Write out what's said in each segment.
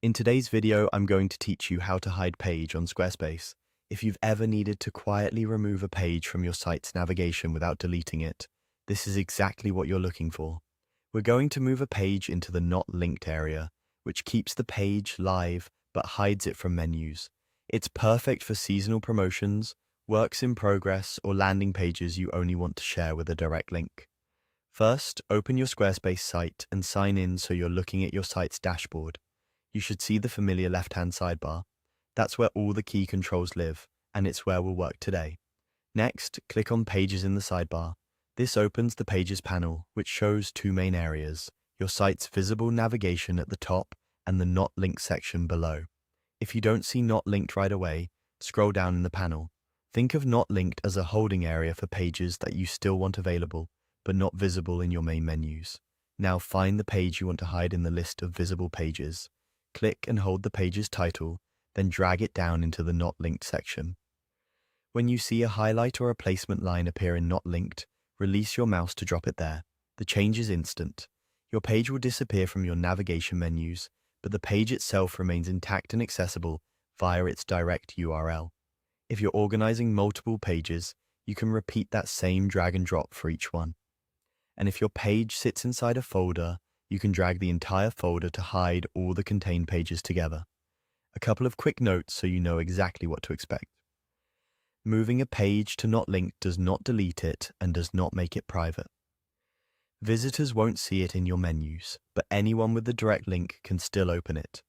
In today's video, I'm going to teach you how to hide page on Squarespace. If you've ever needed to quietly remove a page from your site's navigation without deleting it, this is exactly what you're looking for. We're going to move a page into the Not Linked area, which keeps the page live but hides it from menus. It's perfect for seasonal promotions, works in progress, or landing pages you only want to share with a direct link. First, open your Squarespace site and sign in so you're looking at your site's dashboard. You should see the familiar left-hand sidebar. That's where all the key controls live, and it's where we'll work today. Next, click on Pages in the sidebar. This opens the Pages panel, which shows two main areas, your site's visible navigation at the top and the Not Linked section below. If you don't see Not Linked right away, scroll down in the panel. Think of Not Linked as a holding area for pages that you still want available, but not visible in your main menus. Now find the page you want to hide in the list of visible pages. Click and hold the page's title, then drag it down into the Not Linked section. When you see a highlight or a placement line appear in Not Linked, release your mouse to drop it there. The change is instant. Your page will disappear from your navigation menus, but the page itself remains intact and accessible via its direct URL. If you're organizing multiple pages, you can repeat that same drag and drop for each one. And if your page sits inside a folder, you can drag the entire folder to hide all the contained pages together. A couple of quick notes so you know exactly what to expect. Moving a page to Not Linked does not delete it and does not make it private. Visitors won't see it in your menus, but anyone with the direct link can still open it.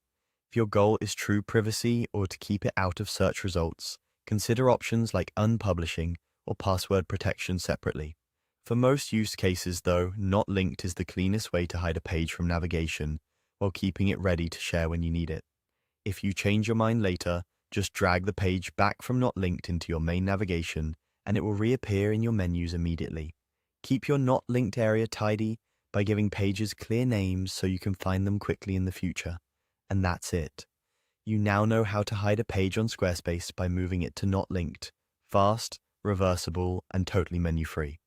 If your goal is true privacy or to keep it out of search results, consider options like unpublishing or password protection separately. For most use cases, though, Not Linked is the cleanest way to hide a page from navigation while keeping it ready to share when you need it. If you change your mind later, just drag the page back from Not Linked into your main navigation and it will reappear in your menus immediately. Keep your Not Linked area tidy by giving pages clear names so you can find them quickly in the future. And that's it. You now know how to hide a page on Squarespace by moving it to Not Linked, fast, reversible, and totally menu-free.